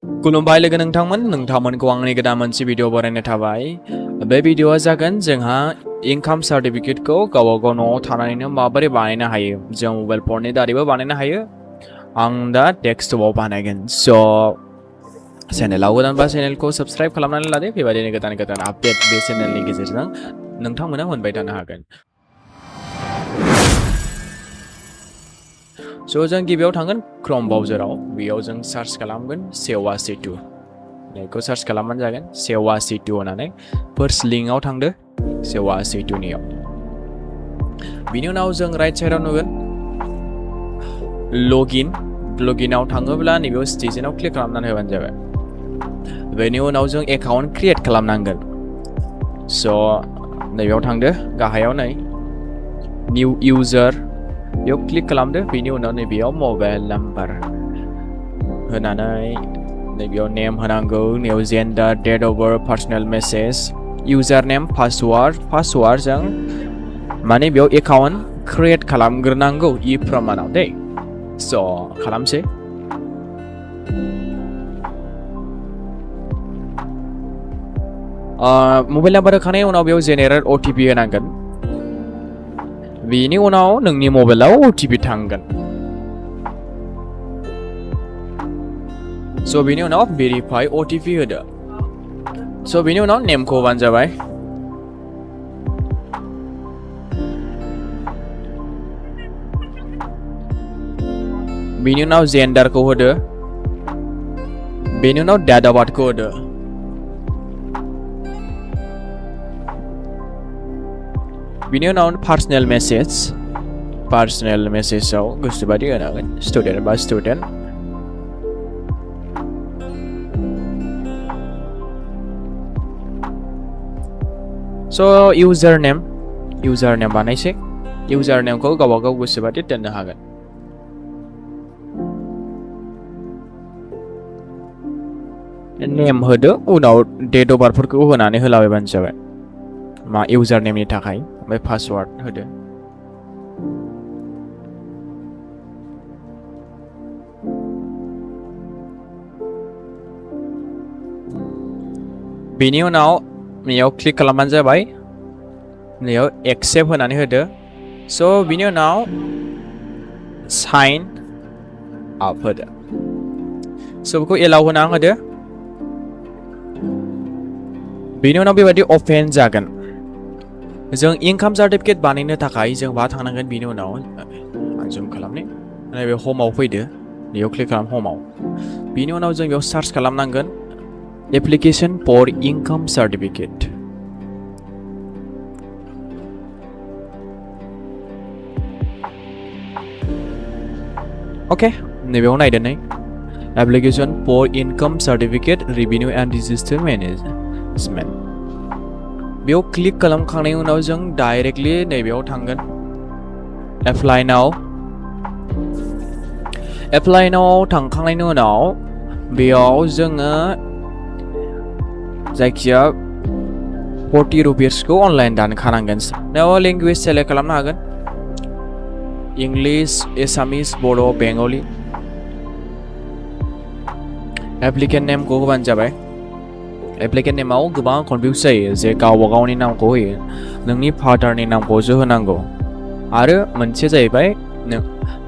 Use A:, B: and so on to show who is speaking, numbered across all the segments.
A: खुलुमबाय लोगो नोंथांमोनखौ आंनि गोदान मोनसे भिडिअ बानायनो थाबाय। बे भिडिअआ जागोन जोंहा इनकाम सार्टिफिकेटखौ गावबा न'आव थानानैनो माबोरै बानायनो हायो। जों मबाइल फननि दारैबो बानायनो हायो। आं दा डेस्कटपआव बानायगोन। चेनेलाव गोदानबा चेनेलखौ साबस्क्राइब खालामनानै लादो। बेबायदिनो गोदान आपडेट बे चेनेलनि गेजेरजों नोंथांमोना मोनबाय थानो हागोन। जों गिबियाव थांगोन क्रोम ब्राउजाराव। बेयाव जों सार्च खालामगोन सेवा सेतु। बेखौ सार्च खालामबानो जागोन सेवा सेतु होननानै। फार्स्ट लिंकआव थांदो सेवा सेतुनियाव। बिनि उनाव जों राइट साइडआव नुगोन लगिनआव थाङोब्ला नैबेयाव सिटिजेनआव क्लिक खालामनानै होबानो जाबाय। बेनि उनाव जों एकाउन्ट क्रिएट खालामनांगोन। नैबेयाव थांदो गाहायाव नै निउ इउजार बेयाव क्लिक खालामदो। बेनि उनाव नैबेयाव मबाइल नाम्बार होनानै नैबेयाव नेम होनांगौ। नैबेयाव gender, date of birth, personal message, user name, password जों माने बेयाव एकाउन्ट क्रिएट खालामग्रोनांगौ इ प्रमानाव दै। खालामसै। मबाइल नाम्बार होखांनायनि उनाव बेयाव जेनेरेट अटिपि होनांगोन। बेनि उनाव नोंनि मबाइलाव अटिपि थांगोन। बेनि उनाव भेरिफाइ अटिपि होदो। बेनि उनाव नेमखौ होबानो जाबाय। बेनि उनाव जेन्डारखौ होदो। बेनि उनाव डेट अफ बार्थखौ होदो। बिनि उनाव पार्सनेल मेसेजाव गोसोबादि होनांगोन। स्टुडेन्ट बा स्टुडेन्ट। इउजार नेम बानायसै। इउजार नेमखौ गावबागाव गोसोबादि दोननो हागोन। नेम होदो। उनाव डेट अफ बार्थफोरखौ होनानै होलाबायबानो जाबाय मा इउजार नेमनि थाखाय। ओमफ्राय पासवार्ड होदो। बेनि उनाव नैयाव क्लिक खालामबानो जाबाय। नैयाव एक्सेप्ट होनानै होदो। बिनि उनाव साइन आप होदो। बेखौ एलाउ होना होदो। बेनि उनाव बेबायदि अपेन जागोन। जों इनकाम सार्टिफिकेट बानायनो थाखाय जों बहा थांनांगोन। बेनि उनाव आं जुम खालामनि। नैबे हमाव फैदो। बेयाव क्लिक खालाम हमाव। बेनि उनाव जों बेयाव सार्च खालामनांगोन एप्लिकेशन फर इनकाम सार्टिफिकेट। नैबेयाव नायदो नै application for income certificate revenue and registrar management. बेयाव क्लिक खालामखांनायनि उनाव जों डाइरेक्टलि नैबेयाव थांगोन एप्लाइ नाव थांखांनायनि उनाव बेयाव जोङो जायखिया 40 रुपिसखौ अनलाइन दानखानांगोन। नों लेंगुवेज सेलेक्ट खालामनो हागोन। इंलिश, एसामिस, बड', बेंगलि। एप्लिकेन्ट नेमखौ होबानो जाबाय। एप्लिकेन्ट नेमाव गोबां कनफिउज जायो जे गावबागावनि नामखौ होयो। नोंनि फादारनि नामखौसो होनांगौ। आरो मोनसे जाहैबाय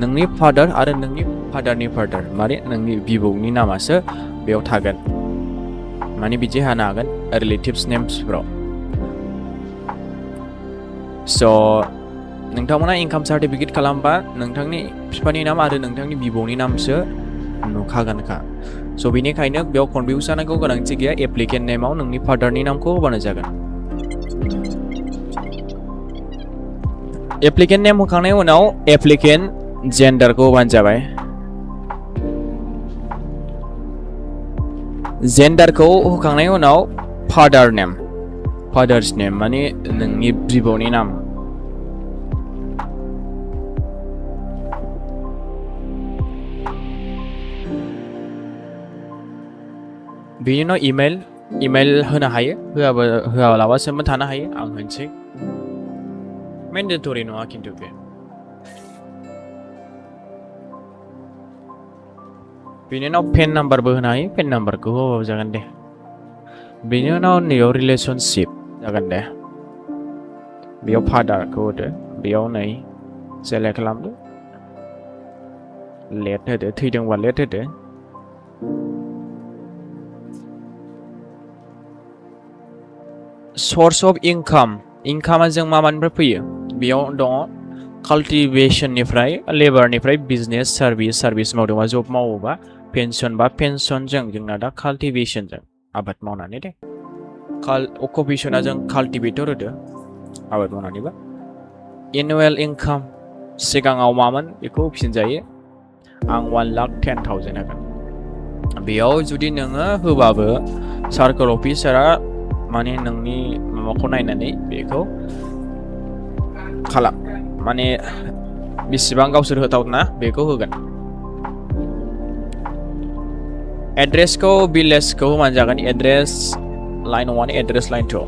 A: नोंनि फादार आरो नोंनि फादारनि फादार माने नोंनि बिबौनि नामासो बेयाव थागोन। माने बिदि होनो हागोन रिलेटिभ्स नेम्सफोराव। नोंथांमोना इनकाम सार्टिफिकेट खालामबा नोंथांनि बिफानि नाम आरो नोंथांनि बिबौनि नामसो नुखागोनखा। बेनिखायनो बेयाव कनफिउज जानांगौ गोनांथि गैया। एप्लिकेन्ट नेमाव नोंनि फादारनि नामखौ होबानो जागोन। एप्लिकेन्ट नेम होखांनायनि उनाव एप्लिकेन्ट जेन्डारखौ होबानो जाबाय। जेन्डारखौ होखांनायनि उनाव फादार्स नेम माने नोंनि बिबौनि नाम। बेनि उनाव इमेल होनो हायो। होआलाबासिनो थानो हायो। आं होनसै। मेन्डेटरि नङा खिन्थु बे। बेनि उनाव पेन नाम्बारबो होनो हायो पेन नाम्बारखौ होबाबो जागोन दे बेनि उनाव नैयाव रिलेसनशिप जागोन दे बेयाव फादारखौ होदो बेयाव नै सेलेक्ट खालामदो लेट होदो थैदोंबा लेट होदो source of income जों मानिफ्राय फैयो बेयाव दङ काल्टिभेशननिफ्राय लेबारनिफ्राय बिजनेस सार्भिस मावदोंबा जब मावोबा पेन्सन बा पेन्सनजों जोंना दा काल्टिभेशनजों आबाद मावनानै दे अकुपेशना जों काल्टिभेटर होदो आबाद मावनानैबा एनुवेल इनकाम सिगाङाव मामोन बेखौ होफिनजायो आं 1,10,000 होगोन बेयाव जुदि नोङो होबाबो सार्कोल अफिसारा माने नोंनि माबाखौ नायनानै बेखौ खालाम माने बेसेबां गावसोर होथावना बेखौ होगोन एड्रेसखौ भिलेजखौ होबानो जागोन एड्रेस लाइन 1 एड्रेस लाइन 2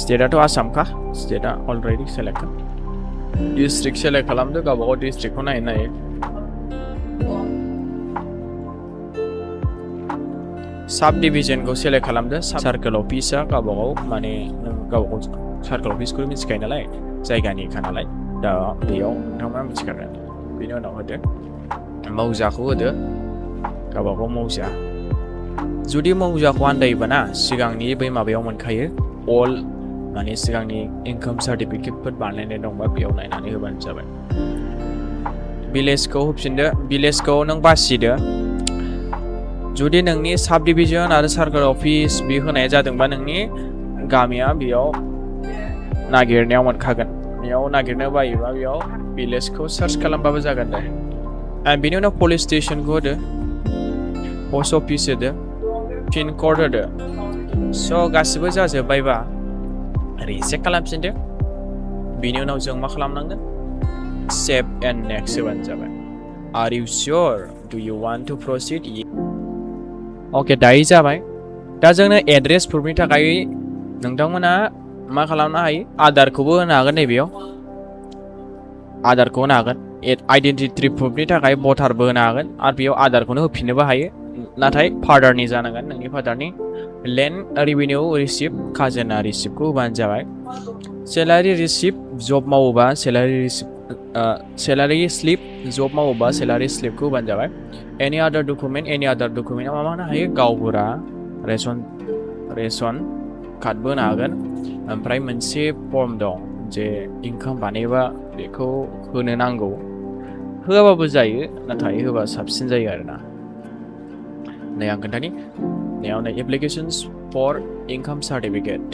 A: स्टेटआथ' आसामखा स्टेटआ अलरेडि सेलेक्ट डिस्ट्रिक्ट सेलेक्ट खालामदो गावबागाव डिस्ट्रिक्टखौ नायै साब डिभिजनखौ सेलेक्ट खालामदो सार्कोल अफिसा गावबागाव माने नों गावबागाव सार्कोल अफिसखौ मिथिखायो नालाय जायगानिखा नालाय दा बेयाव नोंथांमोना मिथिखागोन बेनि उनाव होदो मौजाखौ होदो गावबागाव मौजा जुदि मौजाखौ आन्दायोबा ना सिगांनि बै माबायाव मोनखायो अल माने सिगांनि इनकाम सार्टिफिकेटफोर बानायनाय दंबा बेयाव नायनानै होबानो जाबाय भिलेजखौ होफिनदो भिलेजखौ नों बासिदो जुदि नोंनि साब डिभिजन आरो सार्कोल अफिस बे होनाया जादोंबा नोंनि गामिया बेयाव नागिरनायाव मोनखागोन बेयाव नागिरनो बायोबा बेयाव भिलेजखौ सार्च खालामबाबो जागोन दे बेनि उनाव पुलिस स्टेशनखौ होदो पस्ट अफिस होदो पिन कड होदो स' गासिबो जाजोब्बायबा रिसेट खालामफिनदो बेनि उनाव जों मा खालामनांगोन सेभ एन्ड नेक्स्ट होबानो जाबाय आर इउ श्योर डु इउ वान्ट टु प्रसिड अके दायो जाबाय दा जोंनो एड्रेस प्रुफनि थाखाय नोंथांमोना मा खालामनो हायो आधारखौबो होनो हागोन नैबेयाव आधारखौ होनो हागोन आइडेन्टिटि प्रुफनि थाखाय भटारबो होनो हागोन आरो बेयाव आधारखौनो होफिननोबो हायो नाथाय फादारनि जानांगोन नोंनि फादारनि लेन्ड रेभिनिउ रिसिप्ट खाजोना रिसिप्टखौ होबानो जाबाय सेलारि रिसिप्ट जब मावोबा सेलारि स्लिप जब मावोबा सेलारि स्लिपखौ होबानो जाबाय एनि आदार डकुमेन्टआव मा होनो हायो गावबुरा रेसन कार्डबो होनो हागोन ओमफ्राय मोनसे फर्म दं जे इनकाम बानायबा बेखौ होनो नांगौ होआबाबो जायो नाथाय होबा साबसिन जायो आरोना नै आं खोन्थानि नैयाव नै एप्लिकेशन्स फर इनकाम सार्टिफिकेट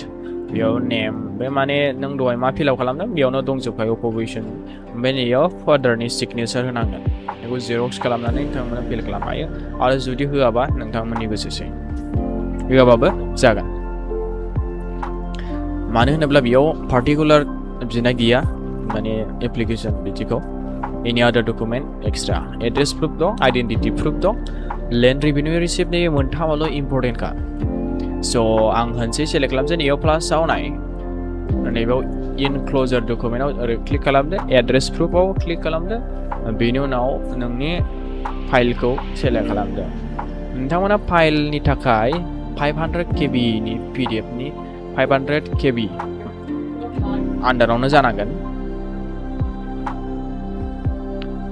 A: बेयाव नेम बे माने नों दहाय मा फिलआप खालामदों बेयावनो दंजोबखायो अकुपेशन ओमफ्राय नैयाव फादारनि सिगनेचार होनांगोन बेखौ जेरक्स खालामनानै नोंथांमोना फिल खालामनो हायो आरो जुदि होआबा नोंथांमोननि गोसोसै होआबाबो जागोन मानो होनोब्ला बेयाव पार्टिकुलार बिनाय गैया माने एप्लिकेशन बिदिखौ एनि आदार डकुमेन्ट एक्सट्रा एड्रेस प्रुफ दं आइडेन्टिटि प्रुफ दं लेन्ड रेभिनिउ रिसिप्ट नै मोनथामाल' इम्पर्टेन्टखा स' आं होनसै सेलेक्ट खालामसै नैयाव प्लासाव नाय नैबेयाव इनक्ल'जार डकुमेन्टआव ओरै क्लिक खालामदो एड्रेस प्रुफआव क्लिक खालामदो बेनि उनाव नोंनि फाइलखौ सेलेक्ट खालामदो नोंथांमोना फाइलनि थाखाय 500 KB नि PDF नि 500 KB आन्दारावनो जानांगोन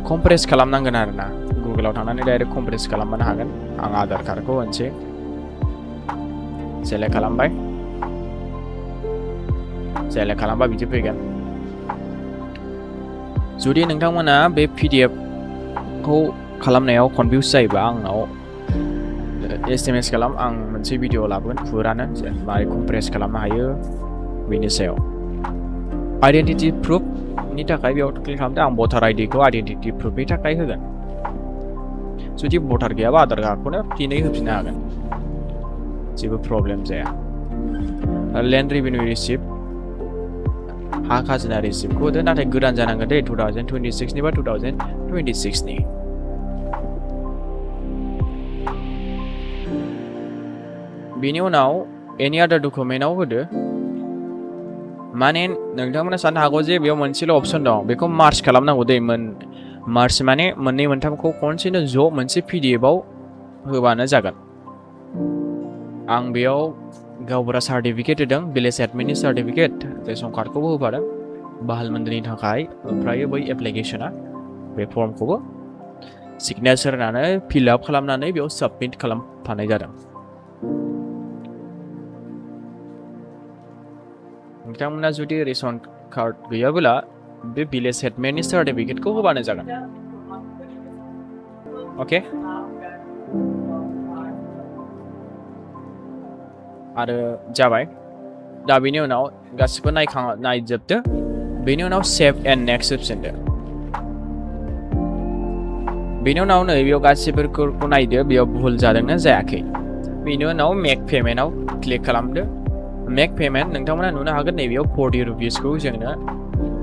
A: कमप्रेस खालामनांगोन आरोना गुगोलाव थांनानै डाइरेक्ट कमप्रेस खालामनो हागोन आं आधार कार्डखौ होनसै सेलेक्ट खालामबाय सेलेक्ट खालामबा बिदि फैगोन जुदि नोंथांमोना बे PDF खौ खालामनायाव कनफिउज जायोबा आंनाव SMS खालाम आं मोनसे भिडिअ लाबोगोन फुरानो मारै कमप्रेस खालामनो हायो बेनि सायाव आइडेन्टिटि प्रुफनि थाखाय बेयाव क्लिक खालामदो आं भटार आइडिखौ आइडेन्टिटि प्रुफनि थाखाय होगोन जुदि भटार गैयाबा आधार कार्डखौनो फिनै होफिननो हागोन जेबो प्रब्लेम जाया लेन्ड रेभिनिउ रिसिप्ट हा खाजोना रिसिप्टखौ होदो नाथाय गोदान जानांगोन दे 2026 नि बा 2026 नि बेनि उनाव एनि आदार डकुमेन्टआव होदो माने नोंथांमोना साननो हागौ जे बेयाव मोनसेल' अपसन दं बेखौ मार्ज खालामनांगौ दै मार्ज माने मोननै मोनथामखौ खनसेनो ज' मोनसे PDF आव होबानो जागोन आं बेयाव गावबुरा सार्टिफिकेट होदों भिलेज एडमिननि सार्टिफिकेट रेशन कार्डखौबो होफादों बाहाल मन्दिरनि थाखाय ओमफ्राय बै एप्लिकेशना बे फर्मखौबो सिगनेचार होनानै फिल आप खालामनानै बेयाव साबमिट खालामफानाय जादों नोंथांमोना जुदि रेशन कार्ड गैयाब्ला बे भिलेज एडमिननि सार्टिफिकेटखौ होबानो जागोन ओके आरो जाबाय दा बेनि उनाव गासिबो नायजोबदो बेनि उनाव सेभ एन्ड नेक्स्ट अप्शन दो बेनि उनाव नै बेयाव गासिबोखौ नायदो बेयाव भुल जादोंना जायाखै बेनि उनाव मेक पेमेन्टआव क्लिक खालामदो मेक पेमेन्ट नोंथांमोना नुनो हागोन नैबेयाव 40 रुपिसखौ जोंनो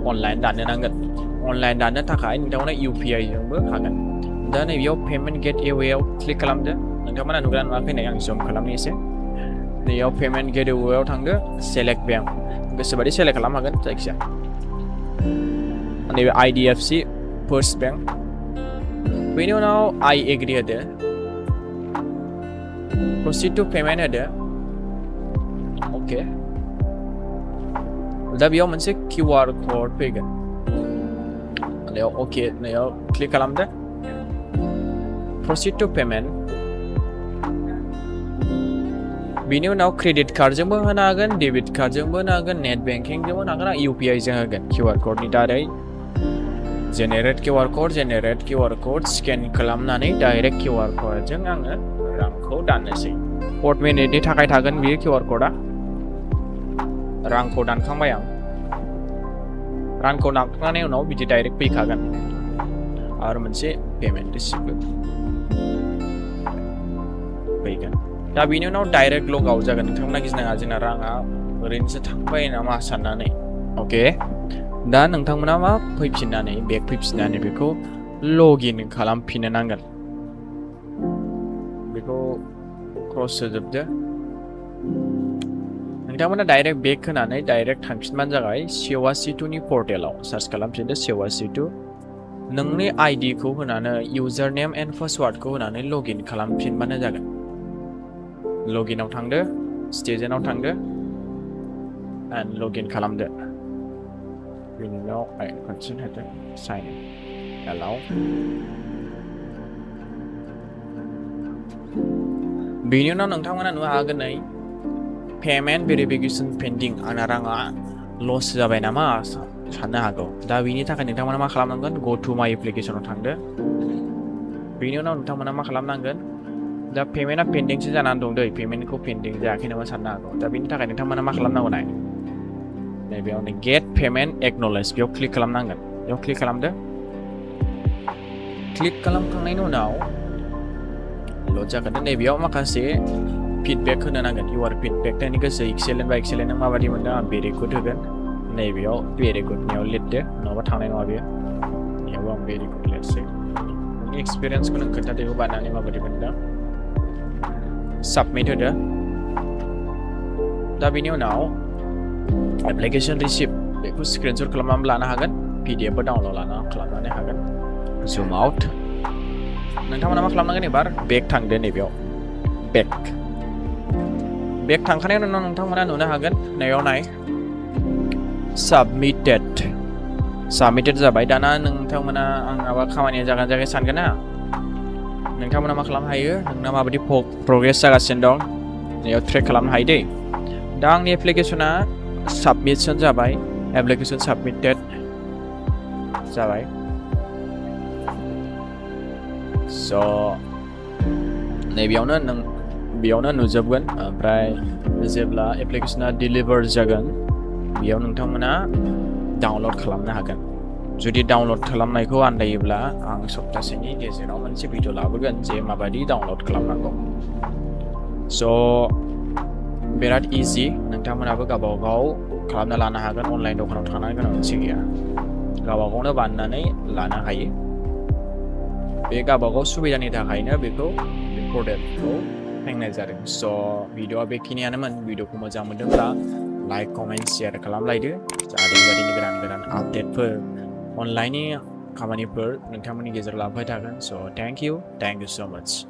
A: अनलाइन दाननो नांगोन अनलाइन दाननो थाखाय नोंथांमोना UPI जोंबो हागोन दा नैबेयाव पेमेन्ट गेटवेआव क्लिक खालामदो नोंथांमोना नुगोना नुवाखै नै आं जुम खालामनि एसे नैयाव पेमेन्ट गेटवेआव थांदो सेलेक्ट बेंक गोसोबादि सेलेक्ट खालामनो हागोन जायखिया नैबे IDFC फार्स्ट बेंक बेनि उनाव I एग्री होदो proceed to payment होदो ओके दा बेयाव मोनसे QR कोड फैगोन नैयाव ओके नैयाव क्लिक खालामदो proceed to payment बेनि उनाव क्रेडिट कार्डजोंबो होनो हागोन डेबिट कार्डजोंबो होनो हागोन नेट बेंकिंजोंबो होनो हागोन UPI जों होगोन QR कोडनि दारै जेनेरेट QR कोड स्केन खालामनानै डाइरेक्ट QR कोडजों आङो रांखौ दाननोसै 4 मिनिटनि थाखाय थागोन बियो QR कोडआ रांखौ दानखांबाय आं रांखौ दानखांनायनि उनाव बिदि डाइरेक्ट फैखागोन आरो मोनसे पेमेन्ट रिसिप्टबो फैगोन दा बेनि उनाव डाइरेक्ट लग आउट जागोन नोंथांमोना गिनाङा जोंना राङा ओरैनोसो थांबाय नामा साननानै ओके दा नोंथांमोना मा फैफिननानै बेक फैफिननानै बेखौ लगइन खालामफिननो नांगोन बेखौ क्रस होजोबदो नोंथांमोना डाइरेक्ट बेक होनानै डाइरेक्ट थांफिनबानो जाबाय सेवा सेतुनि पर्टेलाव सार्च खालामफिनदो सेवा सेतु नोंनि आइडिखौ होनानै इउजार नेम एन्ड पासवार्डखौ होनानै लगइन खालामफिनबानो जागोन लगइनआव थांदो स्टेजनाव थांदो एन्ड लगइन खालामदो बेनि उनाव कनसेन्ट होदो साइन एलाउ बेनि उनाव नोंथांमोना नुनो हागोन नै पेमेन्ट भेरिफिकेसन पेन्डिं आंना राङा लस जाबाय नामा साननो हागौ दा बेनि थाखाय नोंथांमोना मा खालामनांगोन गो टु माय एप्लिकेसनाव थांदो बेनि उनाव नोंथांमोना मा खालामनांगोन दा पेमेन्टआ पेन्डिंसो जानानै दं दै पेमेन्टखौ पेन्डिं जायाखै नामा साननो हागौ दा बेनि थाखाय नोंथांमोना मा खालामनांगौ नाय नैबेयावनो गेट पेमेन्ट एक्न'लेज बेयाव क्लिक खालामनांगोन बेयाव क्लिक खालामदो क्लिक खालामखांनायनि उनाव लड जागोन नैबेयाव माखासे फिडबेक होनो नांगोन इउआर फिडबेक नोंनि गोसो एक्सेलेन्ट बा एक्सेलेन्ट नों माबायदि मोनदों आं भेरि गुड होगोन नैबेयाव भेरि गुडनियाव लिरदो नङाबा थांनाय नङा बेयो बेयावबो आं भेरि गुड लिरसै नोंनि एक्सपिरियेन्सखौ नों खोन्थादो बेखौ बानायनानै माबायदि मोनदों साबमिट होदो दा बेनि उनाव एप्लिकेशन रिसिप्ट बेखौ स्क्रिनशट खालामनानै लानो हागोन PDFबो डाउनलड खालामनानै हागोन जुम आउट नोंथांमोना मा खालामनांगोन एबार बेक थांदो नैबेयाव बेक थांखांनायनि उनाव नोंथांमोना नुनो हागोन नैयाव नाय साबमिटेड जाबाय दाना नोंथांमोना आं माबा खामानिया जागोन जायाखै सानगोन ना नोंथांमोना मा खालामनो हायो नोंना माबायदि प्रग्रेस जागासिनो दं नैयाव ट्रेक खालामनो हायो दै दा आंनि एप्लिकेशना साबमिशन जाबाय एप्लिकेशन साबमिटेड जाबाय स' बेयावनो नुजोबगोन ओमफ्राय जेब्ला एप्लिकेशना डिलिभार जागोन बेयाव नोंथांमोना डाउनलड खालामनो हागोन जुदि डाउनलड खालामनायखौ आन्दायोब्ला आं सप्तासेनि गेजेराव मोनसे भिडिअ लाबोगोन जे माबायदि डाउनलड खालामनांगौ स' बिराद इजि नोंथांमोनाबो गावबागाव खालामना लानो हागोन अनलाइन दखानाव थांनो गोनांथि गैया गावबागावनो बानायनानै लानो हायो बे गावबागाव सुबिदानि थाखायनो बेखौ पर्टेलखौ होनाय जादों स' भिडिअआ बेखिनियानोमोन भिडिअखौ मोजां मोनदोंब्ला लाइक कमेन्ट शेयार खालामलायदो जाहाथे बेबायदिनो गोदान आपडेटफोर अनलाइननि खामानिफोर नोंथांमोननि गेजेराव लाबोबाय थागोन स' थेंक इउ सो माच